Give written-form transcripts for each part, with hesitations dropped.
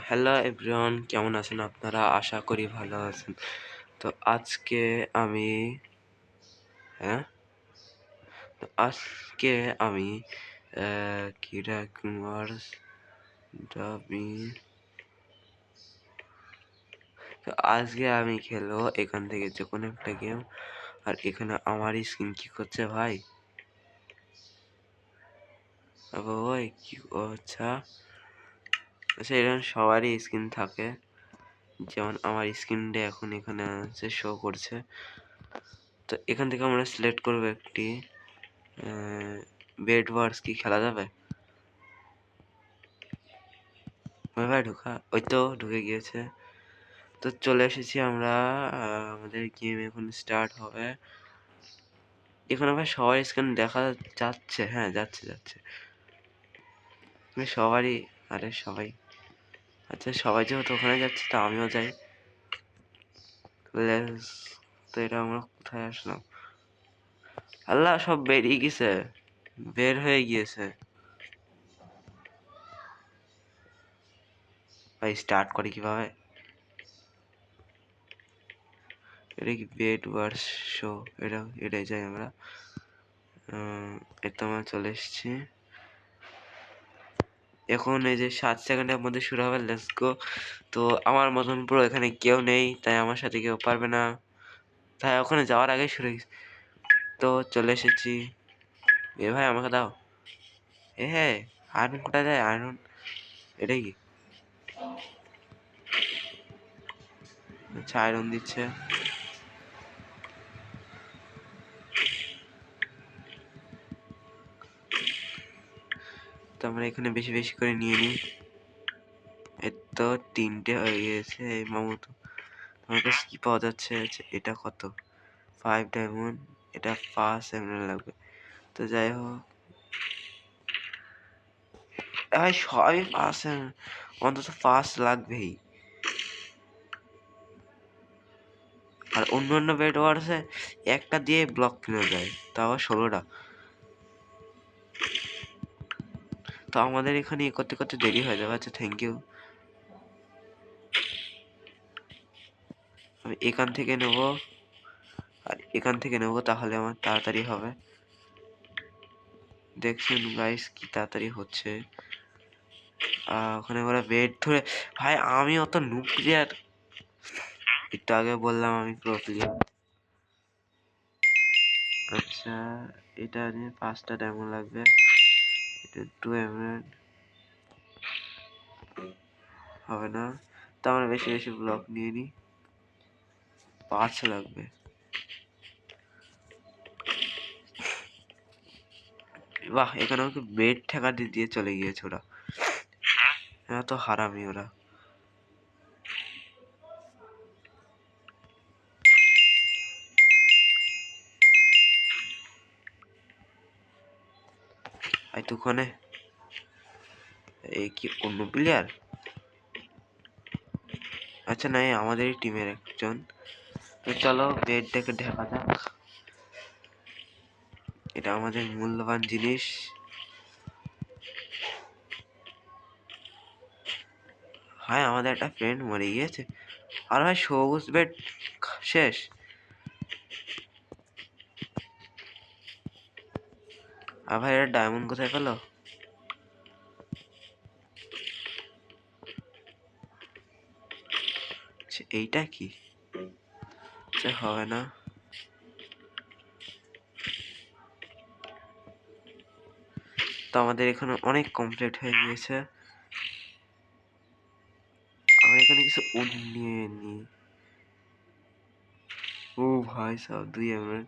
Hello everyone, কেমন আছেন আপনারা? আশা করি ভালো আছেন। তো আজকে আমি হ্যাঁ আজকে আমি কিরা কুমার ডাবি তো আজকে আমি খেলবো এখান থেকে যে কোনো একটা গেম। আর এখানে আমার স্কিন কি করছে ভাই? ওই কি আচ্ছা আচ্ছা, এখানে সবারই স্কিন থাকে, যেমন আমার স্কিনটা এখন এখানে আছে, শো করছে। তো এখান থেকে আমরা সিলেক্ট করবো একটি বেড ওয়ার্স। কি খেলা যাবে ভাই? ঢোকা, ওই তো ঢুকে গিয়েছে। তো চলে এসেছি আমরা। আমাদের গেম এখন স্টার্ট হবে। এখানে ভাই সবার স্ক্রিন দেখা যাচ্ছে? হ্যাঁ, যাচ্ছে যাচ্ছে সবারই। আরে সবাই, আচ্ছা সবাই যেহেতু ওখানে যাচ্ছে তো আমিও যাই। তো এটা আমরা কোথায় আসলাম? আল্লাহ, সব বেরিয়ে গেছে, বের হয়ে গিয়েছে ভাই। স্টার্ট করে কিভাবে? এটা কি বেড ওয়ার্স শো? এটাই যাই আমরা। এতো আমরা চলে এসেছি। এখন এই যে 7 সেকেন্ডের মধ্যে শুরু হবে, লেটস গো। তো আমার মতন পুরো এখানে কেউ নেই, তাই আমার সাথে কেউ পারবে না, তাই ওখানে যাওয়ার আগে শুরু হয়ে গেছে। তো চলে এসেছি। এ ভাই আমাকে দাও। হ্যাঁ, আয়রন কোথায় যায়? আয়রন এটাই কি? আচ্ছা, আয়রন দিচ্ছে। তো আমরা এখানে বেশি বেশি করে নিয়ে নিই। এর তো 3টে হয়ে গিয়েছে। এই মামু তো আমার কাছে কি পাওয়া যাচ্ছে? এটা কত? 5 ডায়মন্ড। এটা 5 এমএল লাগবে। তো যাই হোক, ভাই সবই 5 অন্তত 5 লাগবেই। আর অন্য অন্য বেড ওয়ার্সে একটা দিয়ে ব্লক কিনে যায়, তাও 16টা। তো আমাদের এখানে করতে করতে দেরি হয়ে যাবে। আচ্ছা, থ্যাংক ইউ। আমি এখান থেকে নেব আর এখান থেকে নেব, তাহলে আমার তাড়াতাড়ি হবে। দেখছেন গাইস কি তাড়াতাড়ি হচ্ছে। ওখানে ওরা বেড ধরে, ভাই আমি অত নুব প্লেয়ার। একটু আগে বললাম আমি প্রো প্লেয়ার। আচ্ছা, এটা নিয়ে 5টা ডায়মন্ড লাগবে। এটা 2 এমএল হবে না, তো আমরা বেশি বেশি ব্লক নিয়ে নিই। 5 লাগবে। বাহ, এখানে আমাকে বেড ঠেকা দিয়ে চলে গিয়েছে ওরা। হ্যাঁ, তো হারামি ওরা। আই তো ওখানে এই কি অন্য প্লেয়ার? আচ্ছা না, আমাদেরই টিমের একজন। তো চলো বেডটাকে ঢাকা যাক। এটা আমাদের মূল্যবান জিনিস। হ্যাঁ, আমাদের একটা ফ্রেন্ড মরে গিয়েছে। আর ভাই সবুজ বেড শেষ। আর ভাই এটা ডায়মন্ড কোথায় পেলো? এইটা কি? হবে না। তো আমাদের এখানে অনেক কমপ্লিট হয়ে গিয়েছে। আমরা এখানে কিছু উড নিয়ে নিই। ও ভাই সব 2 এমএল।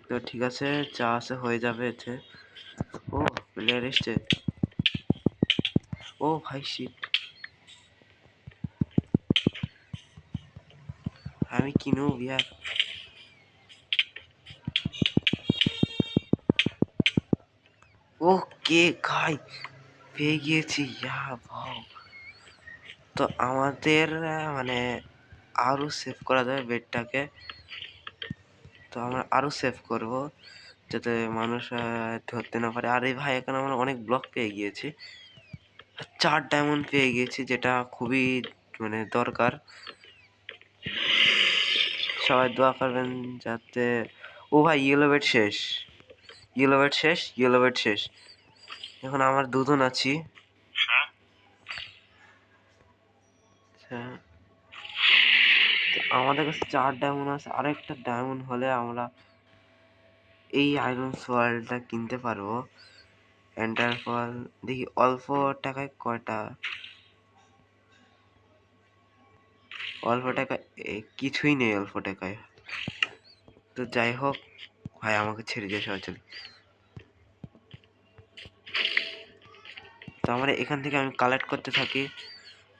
তো ঠিক আছে, যা আছে হয়ে যাবে এতে। ও, প্লেয়ার এসছে। ও ভাই শিট, আমি কিনবো বিয়ার। ও কে খাই পেয়ে গিয়েছি, ইয়া ভাও। তো আমাদের মানে আরো সেভ করা যাবে বেডটাকে। তো আমরা আরো সেভ করব, যাতে মানুষ ধরতে না পারে। আর এই ভাই, এখানে আমরা অনেক ব্লক পেয়ে গিয়েছি। 4 ডায়মন্ড পেয়ে গেছি, যেটা খুবই মানে দরকার। সবাই দোয়া করবেন যাতে... ও ভাই, ইয়েলো বেড শেষ, ইয়েলো বেড শেষ, ইয়েলো বেড শেষ। এখন আমার দুজন আছি। আমাদের কাছে 4 ডায়মন্ড আছে, আরেকটা ডায়মন্ড হলে আমরা এই আয়রন সোয়ার্ডটা কিনতে পারবো। এন্টার ফল দেখি অল্প টাকায় কয়টা, অল্প টাকায় কিছুই নেই অল্প টাকায়। তো যাই হোক ভাই, আমাকে ছেড়ে দিয়ে সবাই চলি। তো আমরা এখান থেকে আমি কালেক্ট করতে থাকি,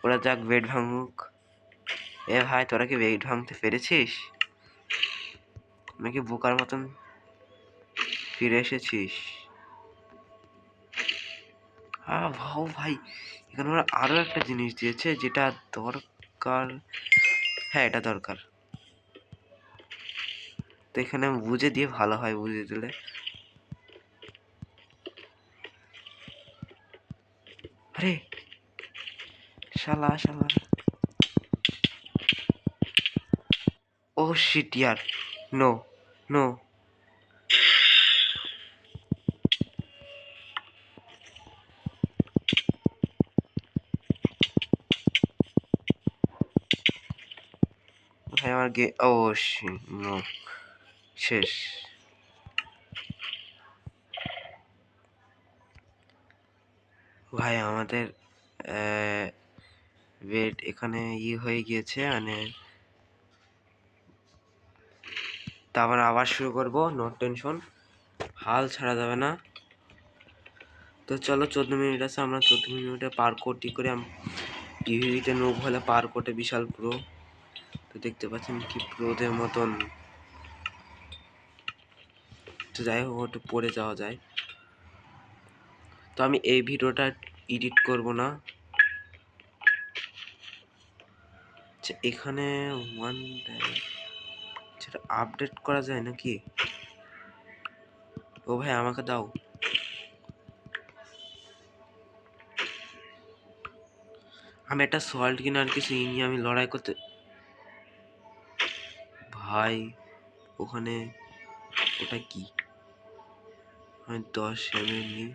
ওরা যাক বেড ভাঙুক। এ ভাই, তোরা কি বেড ভাঙতে পেরেছিস নাকি বোকার মতন ফিরে এসেছিস? ভাও ভাই, এখানে ওরা আরো একটা জিনিস দিয়েছে যেটা দরকার। হ্যাঁ, এটা দরকার। তো এখানে বুঝে দিয়ে ভালো হয়, বুঝে দিলে। আরে শালা শালা, ও শিট ইয়ার, নো নো। ভাই আমার ও নো, শেষ। ভাই আমাদের বেড এখানে হয়ে গিয়েছে, মানে তারপর আবার শুরু করব, নো টেনশন, হাল ছাড়া যাবে না। তো চলো, 14 মিনিট আছে, আমরা 14 মিনিটে পার কোটি করে টিভিতে নোভ হলে পার কোটে বিশাল প্রো। তো দেখতে পাচ্ছেন কি প্রোদের মতন। তো যাই হোক, একটু পড়ে যাওয়া যায়। তো আমি এই ভিডিওটা এডিট করব না। আচ্ছা, এখানে সেটা আপডেট করা যায় নাকি? ও ভাই, আমাকে দাও। আমি একটা সল্ট কিনে আর কিছু নিয়ে আমি লড়াই করতে... ভাই ওখানে ওটা কি? আমি 10 নিই।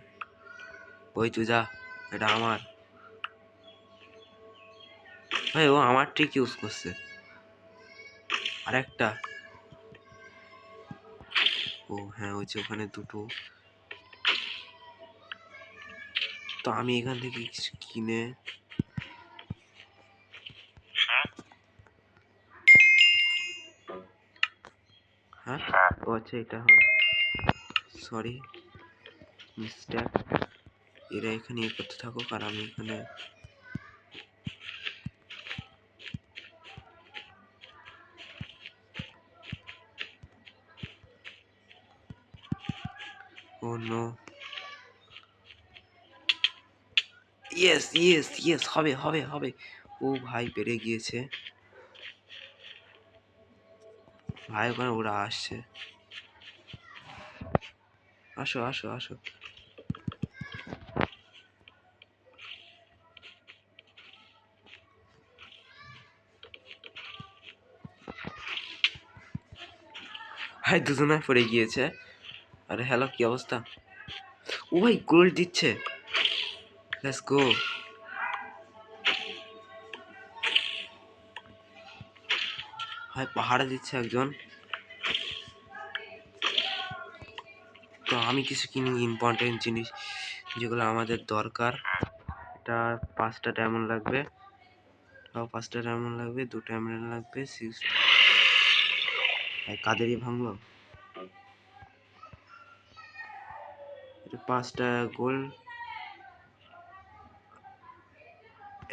ওই তুই যা, এটা আমার। ভাই ও আমার ট্রিক ইউজ করছে। আরেকটা, ও হ্যাঁ, ওই যে ওখানে দুটো। তো আমি এখান থেকে কিছু কিনে... হ্যাঁ, ও আচ্ছা, এটা হয়, সরি মিস্টার। এরা এখানে করতে থাকুক আর আমি এখানে... ও নো, ইয়েস ইয়েস ইয়েস, হবে হবে হবে। ও ভাই, পেরে গিয়েছে ভাই, ওখানে ওরা আসছে। আসো আসো আসো। ভাই দুজনে পড়ে গিয়েছে। আরে হ্যালো, কি অবস্থা? ও ভাই, গোল্ড দিচ্ছে, লেটস গো। ভাই পাহাড়ে দিচ্ছে একজন। তো আমি কিছু কিনি ইম্পর্টেন্ট জিনিস যেগুলো আমাদের দরকার। এটা 5টা ডায়মন্ড লাগবে, 5টা ডায়মন্ড লাগবে, 2টা এমরাল্ড লাগবে, 6... কাদেরই ভাঙলো। এটা 5টা গোল্ড।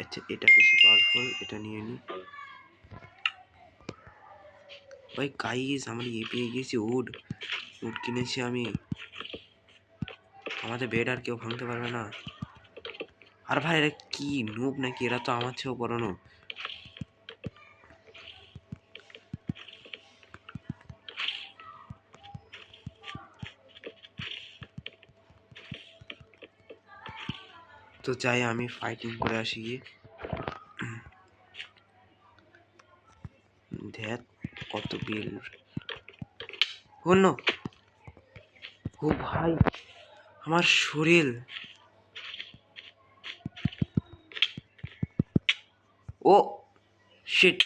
আচ্ছা, এটা বেশি পাওয়ারফুল, এটা নিয়ে নি। ভাই গাইস, আমরা পেয়ে গেছি উড। উড কিনেছি আমি। আমাদের বেড আর কেউ ভাঙতে পারবে না। আর ভাই এরা কি নুব নাকি? এরা তো আমার চেয়েও বড় নুব। তো যাই আমি ফাইটিং করে আসি গিয়ে। ধ্যাত কত বিল। ও নো, ও ভাই আমার শরীর। ও শিট,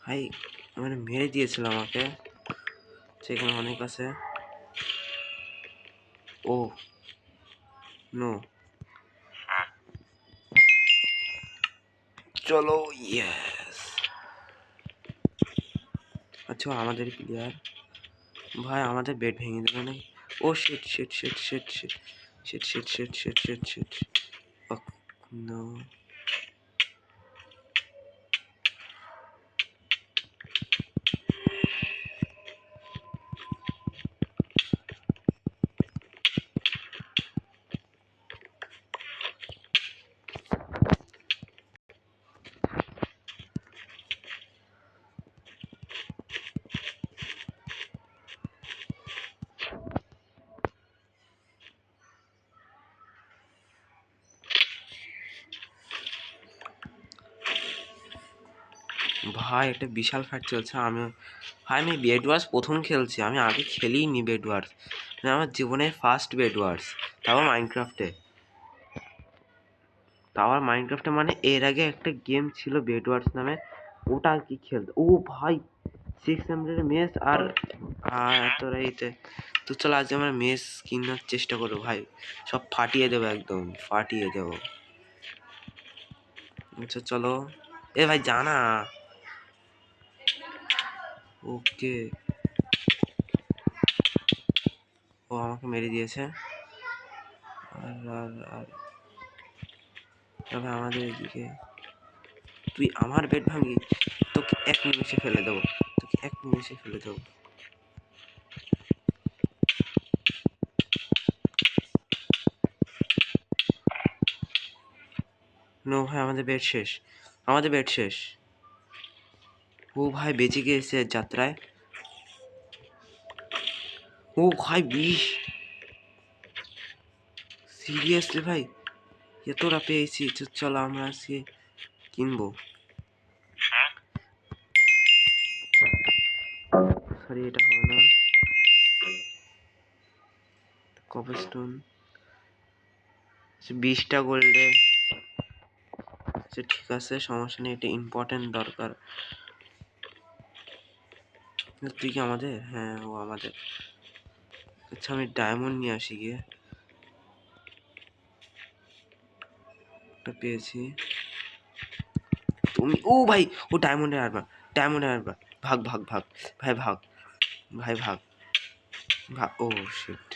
ভাই মানে মেরে দিয়েছিল আমাকে, সেখানে অনেক আছে। ও নো, চলো ইয়েস। আচ্ছা আমাদের প্লেয়ার, ভাই আমাদের বেড ভেঙে দেবে না? Oh shit shit shit shit shit shit shit shit shit shit shit no. ভাই একটা বিশাল ফাইট চলছে। আমি বেড ওয়ার্স প্রথম খেলছি, আমি আগে খেলিনি বেড ওয়ার্স, আমার জীবনের ফার্স্ট বেড ওয়ার্স, মাইনক্রাফটে মানে এর আগে একটা গেম ছিল বেড ওয়ার্স নামে, ওটা আর কি খেলতে। ও ভাই 600 মেস আর তোরা এইতে। তো চলো আজকে আমরা মেস কেনার চেষ্টা করবো ভাই, সব ফাটিয়ে দেবো, একদম ফাটিয়ে দেবো। আচ্ছা চলো, এ ভাই জানা। ওকে, ও আমাকে মেরে দিয়েছে। আর আর আর তবে আমাদের এদিকে তুই আমার বেড ভাঙি, তোকে এক নিমিষে ফেলে দেবো, তোকে এক নিমিষে ফেলে দেবো। নো ভাই আমাদের বেড শেষ, আমাদের বেড শেষ। ও ভাই বেঁচে গিয়েছে যাত্রায়। ও ভাই 20, সিরিয়াসলি ভাই এতটা পেয়েছি। চলো আমরা আজকে কিনবো। সরি এটা হবে না। কবস্টোন 20টা গোল্ডে, ঠিক আছে সমস্যা নেই, এটা ইম্পর্টেন্ট দরকার। তুই কি আমাদের? হ্যাঁ ও আমাদের। আচ্ছা আমি ডায়মন্ড নিয়ে আসি গিয়ে, পেয়েছি। তুমি ও ভাই, ও ডায়মন্ডের আরবার, ডায়মন্ডের আরবার। ভাগ ভাগ ভাগ ভাই, ভাগ ভাই, ভাগ ভাগ। ও শিট,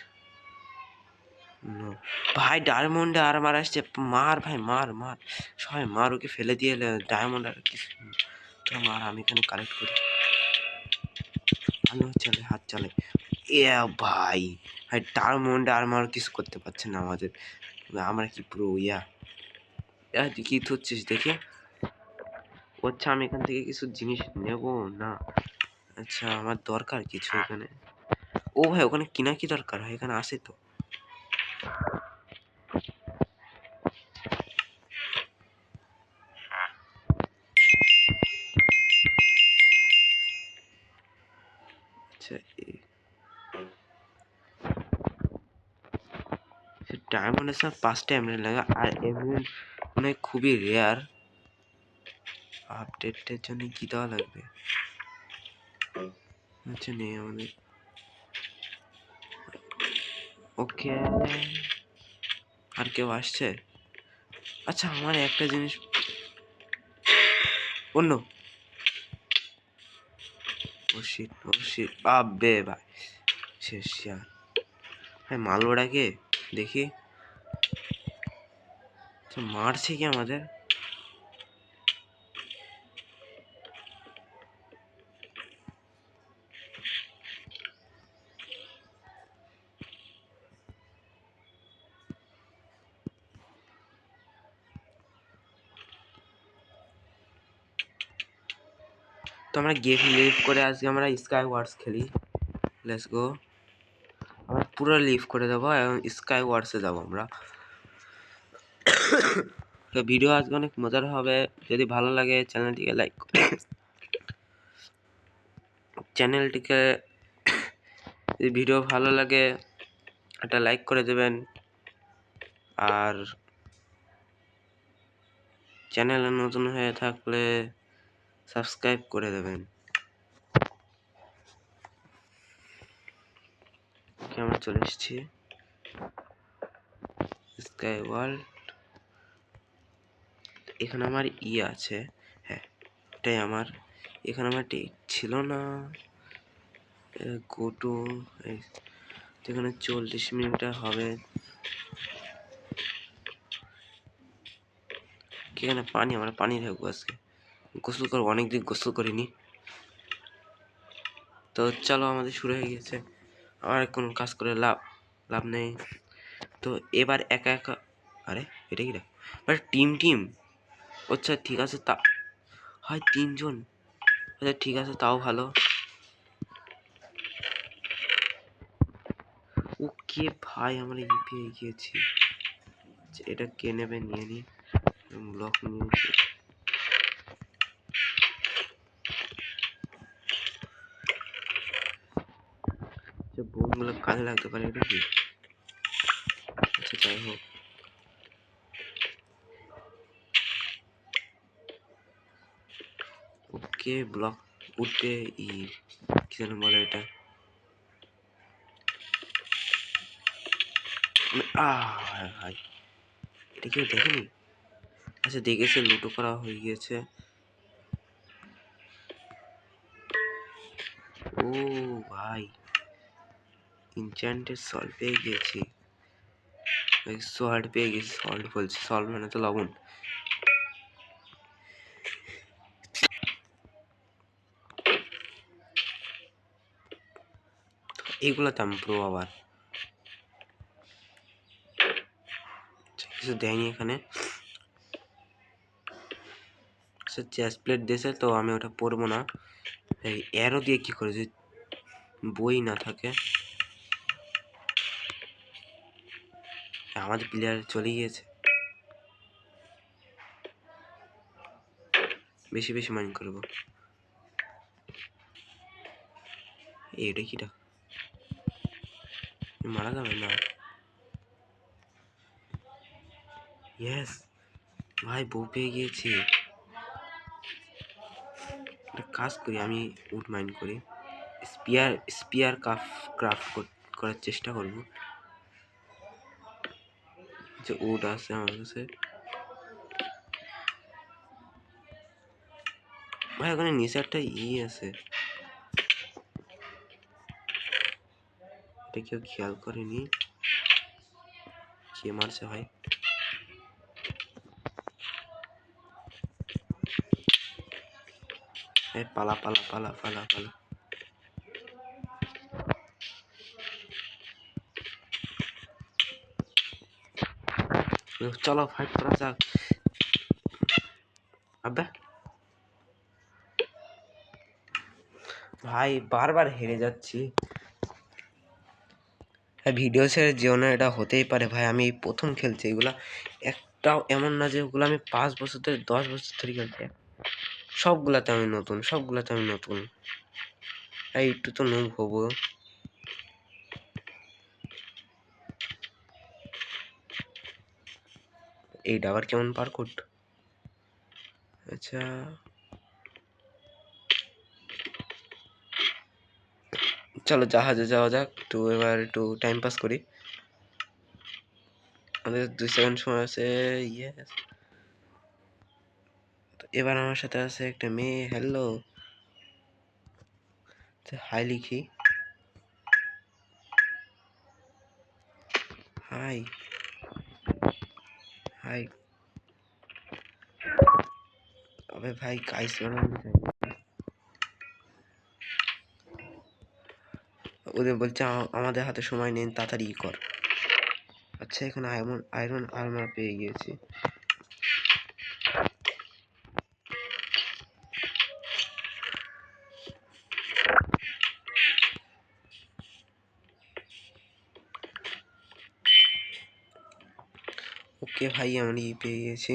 ভাই ডায়মন্ডে আরবার আসছে, মার ভাই মার মার, সবাই মার, ওকে ফেলে দিয়ে ডায়মন্ড আর কিছু মার, আমি এখানে কালেক্ট করি। ভালো চলে, হাত চলে। এ ভাই ভাই ডায়মন্ড আরমার কিছু করতে পারছে না আমাদের, আমরা কি প্রো ইয়া। তুই কি থুচ্ছিস দেখে? আচ্ছা আমি এখান থেকে কিছু জিনিস নেব না। আচ্ছা আমার দরকার কিছু এখানে। ও ভাই ওখানে কিনা কি দরকার হয়, এখানে আসে তো। আচ্ছা ডায়মন্ডের সব 5টা এমরাল্ড লাগে, আর এমরাল্ড মানে খুবই রেয়ার। আপডেটের জন্য কি দেওয়া লাগবে? আচ্ছা নেই আমাদের। ওকে আর কেউ আসছে? আচ্ছা আমার একটা জিনিস অন্য। ও শিট ও শিট, আবে ভাই শেষ ইয়ার। ভাই মালওটাকে দেখি, মারছে কি আমাদের? তো আমরা গেম লিভ করে আজকে আমরা স্কাই ওয়ার্স খেলি, লেটস গো। আমরা পুরো লিভ করে দেবো এবং স্কাই ওয়ার্সে যাবো আমরা। তো ভিডিও আজকে অনেক মজার হবে। যদি ভালো লাগে চ্যানেলটিকে লাইক যদি ভিডিও ভালো লাগে একটা লাইক করে দেবেন, আর চ্যানেলে নতুন হয়ে থাকলে সাবস্ক্রাইব করে দেবেন। আমরা চলে এসেছি স্কাই ওয়ার্ল্ড। এখানে আমার আছে, হ্যাঁ এটাই আমার। এখানে আমার ছিল না। গো টু, এখানে 40 মিনিট হবে। এখানে পানি, আমরা পানি থাকবো আজকে। গোসল করবো, অনেকদিন গোসল করিনি। তো চলো, আমাদের শুরু হয়ে গেছে। আর কোনো কাজ করে লাভ নেই। তো এবার একা একা, আরে এটা কি টিম। আচ্ছা ঠিক আছে, তা হয় 3 জন। আচ্ছা ঠিক আছে, তাও ভালো। ওকে ভাই, আমরা পেয়ে গিয়েছি। এটা কে নেবে, নিয়ে নি। ব্লক নিয়েছি। বোমগুলো কাজে লাগতে পারে, এটা কি? আচ্ছা যাই হোক, ওকে ব্লক উঠবে। কি যেন বলে এটা, ভাই এটা কেউ দেখেনি? আচ্ছা দেখেছে, লুটো করা হয়ে গিয়েছে। ও ভাই, ইনচ্যান্টেড সল্ট পেয়ে গিয়েছি। সল্ট পেয়ে গেছি, সল্ট বলছি, সল্ট মানে তো লবণ। এইগুলোতে আমি প্রো আবার কিছু দেয়নি এখানে। চেস্ট প্লেট দিয়েছে, তো আমি ওটা পরবো না। এই অ্যারো দিয়ে কি করে, যদি বই না থাকে? আমাদের প্লেয়ার চলে গিয়েছে। বেশি বেশি মাইন্ড করবো। এটা কিটা, মারা যাবে না? ইয়েস ভাই, বউ পেয়ে গিয়েছি। একটা কাজ করি, আমি উড মাইন্ড করি, স্পিয়ার ক্রাফট করার চেষ্টা করবো। যে উড আছে আমার কাছে ভাই, ওখানে নিচে একটা আছে। এটা কেউ খেয়াল করেনি। কে মারছে ভাই? পালা পালা পালা পালা পালা। চলো ফাইট করা যাক। আবে ভাই, বারবার হেরে যাচ্ছি। ভিডিও ছেড়ে যেও না, এটা হতেই পারে ভাই। আমি প্রথম খেলছি এগুলা। একটাও এমন না যে ওগুলো আমি 5 বছর ধরে 10 বছর ধরে খেলছি। সবগুলাতে আমি নতুন। একটু তো নুব হবো। এইটা আবার কেমন পারকুট? আচ্ছা চলো জাহাজে যাওয়া যাক। এবার একটু টাইম পাস করি। আমাদের 2 সেকেন্ড সময় আছে। ইয়েস, এবার আমার সাথে আছে একটা মেয়ে। হ্যালো, হাই লিখি। High high. अबे भाई गाइस বানানো চাই। ওদের বলছে আমাদের হাতে সময় নেই, তাড়াতাড়ি কর। আচ্ছা এখানে আয়রন আর্মার পেয়ে গিয়েছি। কে ভাই আমি পেয়ে গেছি।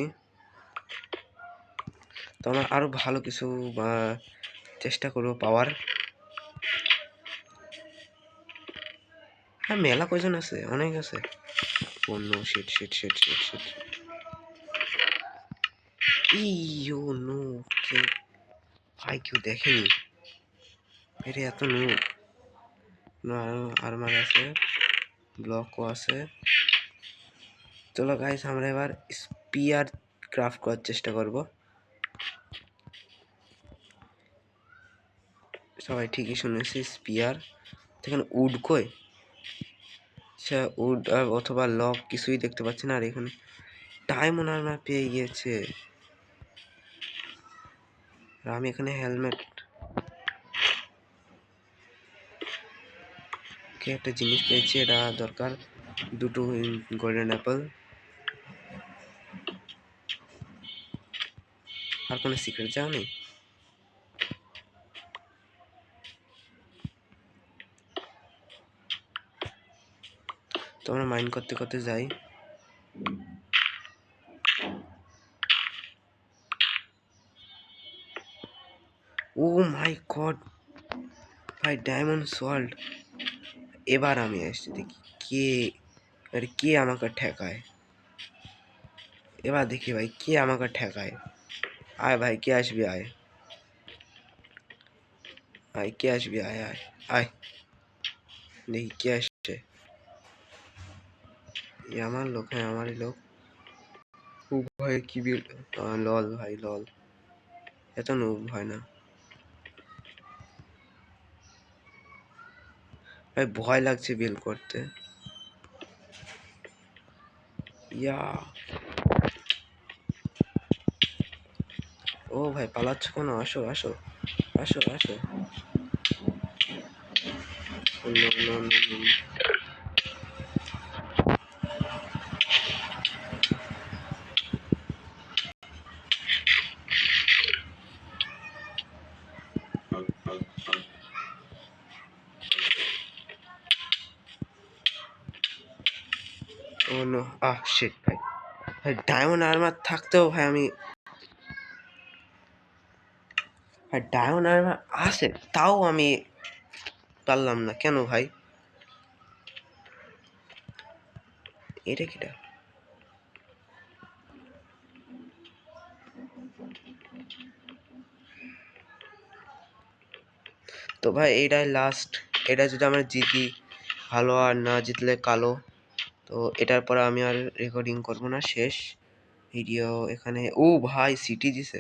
তো আমরা আরো ভালো কিছু চেষ্টা করবো পাওয়ার। হ্যাঁ মেলা কয়জন আছে, অনেক আছে। অন্য shit shit shit shit shit yo no ভাই কেউ দেখেনি এরে এত নো। আর্মার আছে, ব্লকও আছে। চলো গাইস আমরা এবার স্পিয়ার ক্রাফট করার চেষ্টা করব। সবাই ঠিকই শুনেছি স্পিয়ার। এখানে উড কই, আচ্ছা উড অথবা লক কিছুই দেখতে পাচ্ছি না। আর এখানে ডায়মন্ড আর্মার পেয়ে গিয়েছে। আর আমি এখানে হেলমেট কে একটা জিনিস পেয়েছি, এটা দরকার। দুটো গোল্ডেন অ্যাপেল। আর কোনো সিক্রেট যাও নেই। তো আমরা মাইন্ড করতে করতে যাই। ও মাই গড ভাই ডায়মন্ড সোয়াল্ড। এবার আমি আসছি দেখি কে, আর কে আমাকে ঠেকায়। এবার দেখি ভাই কে আমাকে ঠেকায়। আয় ভাই কে আসবি, আয় আয় কে আসবি, আয় আয় আয় দেখি কে আসছে। আমার লোক, হ্যাঁ আমারই লোক। ও ভাই কি বিল, লল ভাই লল, এত নুব হয় না ভাই, ভয় লাগছে বিল করতে। ইয়া ও ভাই পালাচ্ছ কেন, আসো আসো আসো আসো। No, no, no, no. Oh no, shit ভাই, ভাই ডায়মন্ড আর্মার থাকতেও ভাই আমি, ভাই ডায়মন্ড আর্মার আছে তাও আমি পারলাম না কেন ভাই, এটা কিটা। তো ভাই এটাই লাস্ট, এটা যদি আমরা জিতি ভালো, আর না জিতলে কালো। তো এটার পরে আমি আর রেকর্ডিং করব না, শেষ ভিডিও এখানে। ও ভাই সিটি দিছে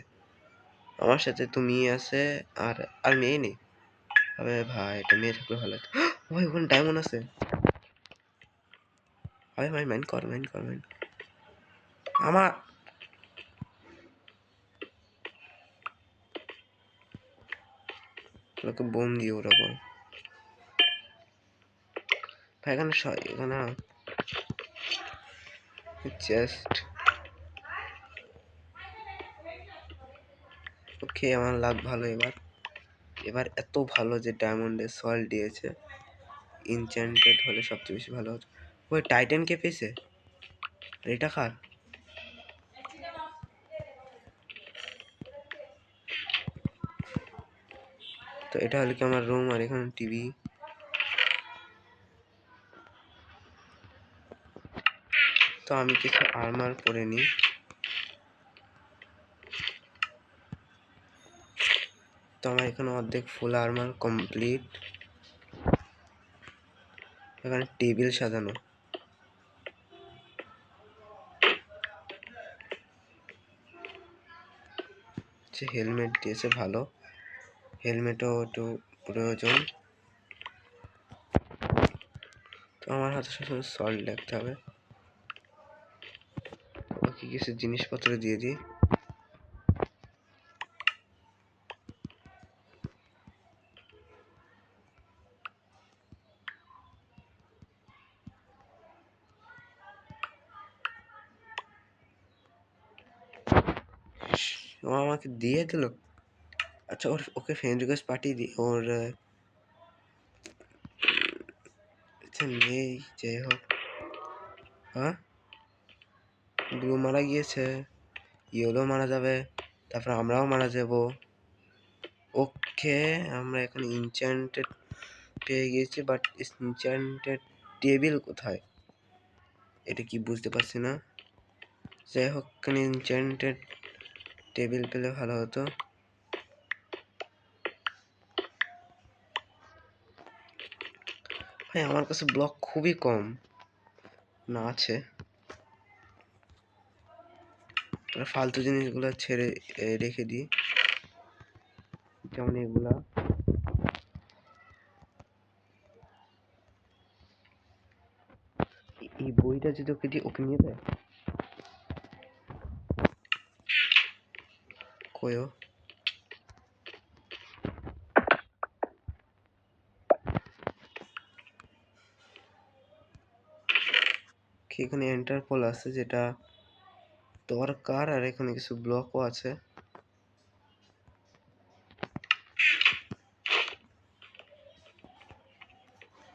আমার সাথে, তুমি আছে আর আর মেয়ে নেই। আরে ভাই এটা মেয়ে থাকলে ভালো হতো। ভাই ওখানে ডায়মন্ড আছে। আরে ভাই মাইন্ড কর মাইন্ড কর মাইন্ড, আমার লোকে বোম দিয়ে ওরকম ভাই। এখানে এখানে চেস্ট। ওকে আমার লাভ ভালো এবার, এবার এত ভালো যে ডায়মন্ডের সল্ট দিয়েছে। ইনচ্যান্টেড হলে সবচেয়ে বেশি ভালো হতো। ওই টাইটান কে পেয়েছে, এটা কার। তো এটা হলো কি আমার রুম, আর এখানে টিভি। তো আমি কিছু আর্মার পরে নিই। তো আমার এখানে অর্ধেক ফুল আর্মার কমপ্লিট। এখানে টেবিল সাজানো, হেলমেট দিয়েছে ভালো, হেলমেটও একটু প্রয়োজন। তো আমার হাতে শুধু সল্ট রাখতে হবে। বাকি কিছু জিনিসপত্র দিয়ে দিই। ও আমাকে দিয়ে দিল। আচ্ছা ওকে ফ্রেন্ড রিকোয়েস্ট পাঠিয়ে দিই ওর। আচ্ছা নেই, যাই হোক। হ্যাঁ ব্লু মারা গিয়েছে, ইয়েলো মারা যাবে, তারপর আমরাও মারা যাব। ওকে, আমরা এখন ইনচ্যান্টেড পেয়ে গিয়েছি, বাট ইনচ্যান্টেড টেবিল কোথায় এটা কি বুঝতে পারছি না। যাই হোক, ইনচ্যান্টেড টেবিল পেলে ভালো হতো। ভাই আমার কাছে ব্লক খুবই কম না আছে, ফালতু জিনিসগুলো ছেড়ে রেখে দিই, যেমন এগুলা। এই বইটা যদি ওকে দিয়ে ওকে নিয়ে দেয় কয়ও। এখানে এন্টারপল আছে যেটা দরকার, আর এখানে কিছু ব্লকও আছে।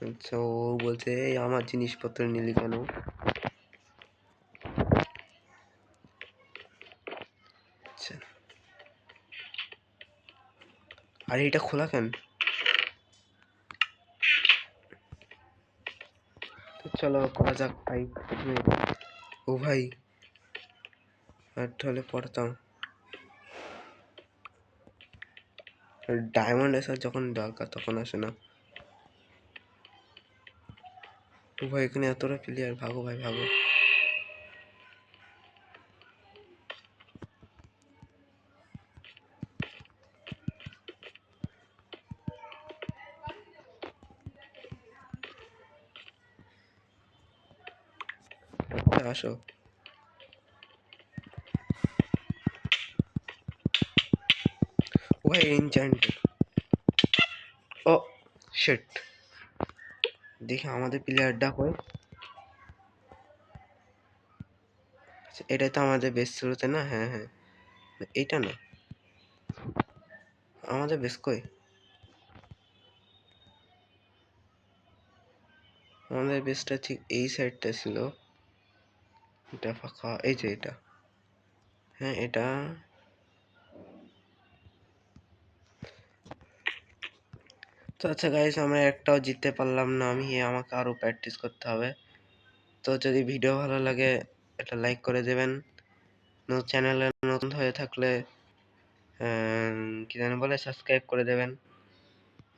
আচ্ছা, ও বলছে আমার জিনিসপত্র নিলি কেন? আচ্ছা, আর এটা খোলা কেন? চলো করা যাক ভাই। ও ভাই, আর তাহলে পড়তাম ডায়মন্ড আসার যখন দরকার তখন আসে না। ও ভাই, এখানে এতটা প্লেয়ার, ভাগো ভাই ভাগো। আসো। ও ভাই, এনচ্যান্টেড। ও শিট, দেখি আমাদের প্লেয়ারটা কই। এটাই তো আমাদের বেস ছিল, তাই না? হ্যাঁ হ্যাঁ, এইটা না, আমাদের বেস কই? আমাদের বেসটা ঠিক এই সাইডটা ছিল, এটা ফাঁকা, এই যে এটা। হ্যাঁ এটা। তো আচ্ছা গাইস, আমরা একটাও জিততে পারলাম না। আমাকে আরো প্র্যাকটিস করতে হবে। তো যদি ভিডিও ভালো লাগে একটা লাইক করে দেবেন, চ্যানেলে নতুন হয়ে থাকলে কি যেন বলে, সাবস্ক্রাইব করে দেবেন।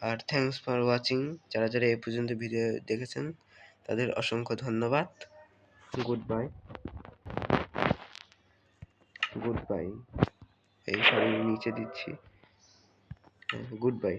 আর থ্যাঙ্কস ফর ওয়াচিং, যারা যারা এই পর্যন্ত ভিডিও দেখেছেন তাদের অসংখ্য ধন্যবাদ। Good bye, good bye. এই সরি, নিচে দিচ্ছি। Good bye.